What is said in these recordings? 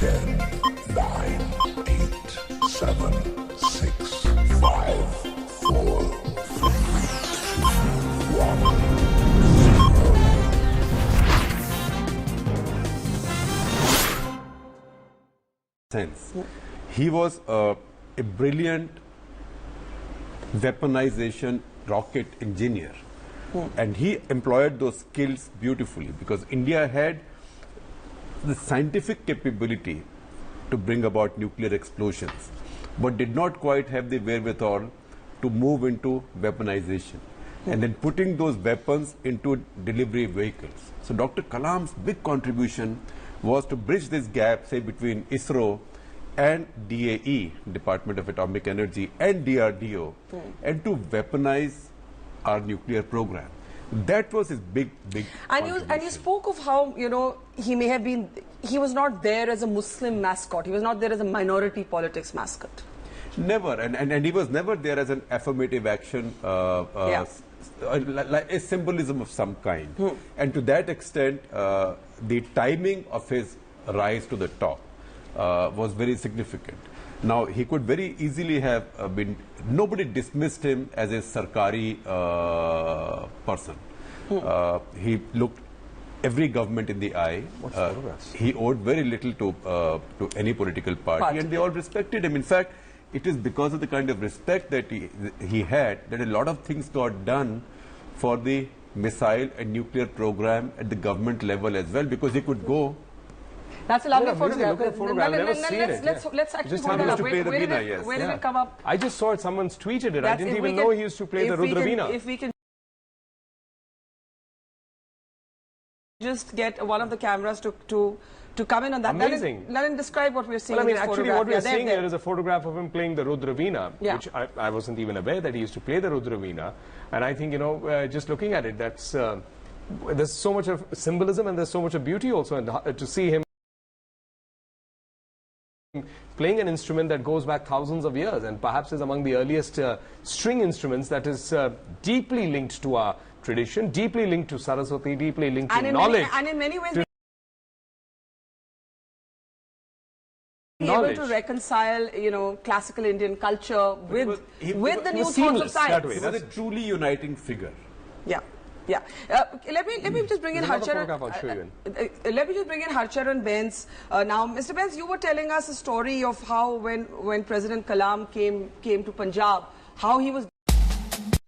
10, 9, 8, 7, 6, 5, 4, 3, 2, 1, 0. He was a brilliant weaponization rocket engineer, and he employed those skills beautifully because India had the scientific capability to bring about nuclear explosions, but did not quite have the wherewithal to move into weaponization and then putting those weapons into delivery vehicles. So Dr. Kalam's big contribution was to bridge this gap, say, between ISRO and DAE, Department of Atomic Energy, and DRDO, and to weaponize our nuclear program. That was his big and you spoke of how, you know, he may have been, he was not there as a Muslim mascot, he was not there as a minority politics mascot. Never, and he was never there as an affirmative action, like a symbolism of some kind. And to that extent, the timing of his rise to the top was very significant. Now, he could very easily have been, nobody dismissed him as a Sarkari person. He looked every government in the eye. He owed very little to any political party, and they all respected him. In fact, it is because of the kind of respect that he had that a lot of things got done for the missile and nuclear program at the government level as well, because he could go. That's a lovely photograph. Let's actually hold it up. Where did it come up? I just saw it. Someone's tweeted it. I didn't even know he used to play the Rudraveena. If we can just get one of the cameras to come in on that. Amazing. Let him describe what we're seeing. Well, I mean, in this actually, photograph. what we're seeing here is a photograph of him playing the Rudraveena, Yeah. which I wasn't even aware that he used to play the Rudraveena. And I think, you know, just looking at it, that's there's so much of symbolism and there's so much of beauty also, and to see him playing an instrument that goes back thousands of years and perhaps is among the earliest string instruments that is deeply linked to our tradition, deeply linked to Saraswati, deeply linked to knowledge. And in many ways, able to reconcile, you know, classical Indian culture with the new thoughts of science. He was a truly uniting figure. Yeah. Yeah. Let me just bring in Harcharan. Let me just bring in Harcharan Bens. Now, Mr. Bens, you were telling us a story of how when President Kalam came to Punjab, how he was.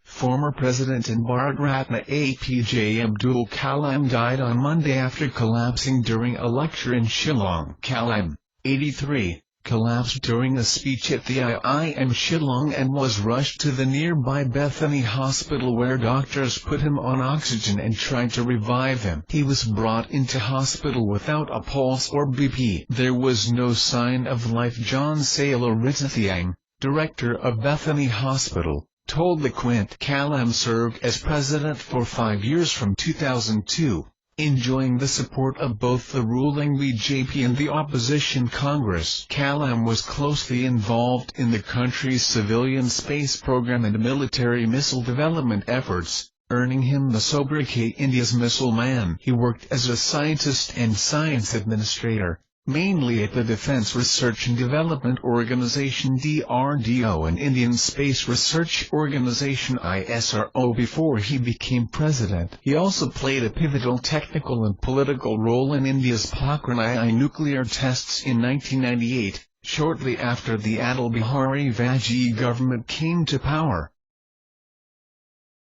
Former President and Bharat Ratna APJ Abdul Kalam died on Monday after collapsing during a lecture in Shillong. Kalam, 83, collapsed during a speech at the IIM Shillong and was rushed to the nearby Bethany Hospital where doctors put him on oxygen and tried to revive him. He was brought into hospital without a pulse or BP. There was no sign of life. John Sailor-Rithathiang, director of Bethany Hospital, told the Quint. Kalam served as president for 5 years from 2002. Enjoying the support of both the ruling BJP and the opposition Congress. Kalam was closely involved in the country's civilian space program and military missile development efforts, earning him the sobriquet India's Missile Man. He worked as a scientist and science administrator, mainly at the Defense Research and Development Organization DRDO and Indian Space Research Organization ISRO before he became president. He also played a pivotal technical and political role in India's Pokhran I nuclear tests in 1998, shortly after the Atal Bihari Vajpayee government came to power.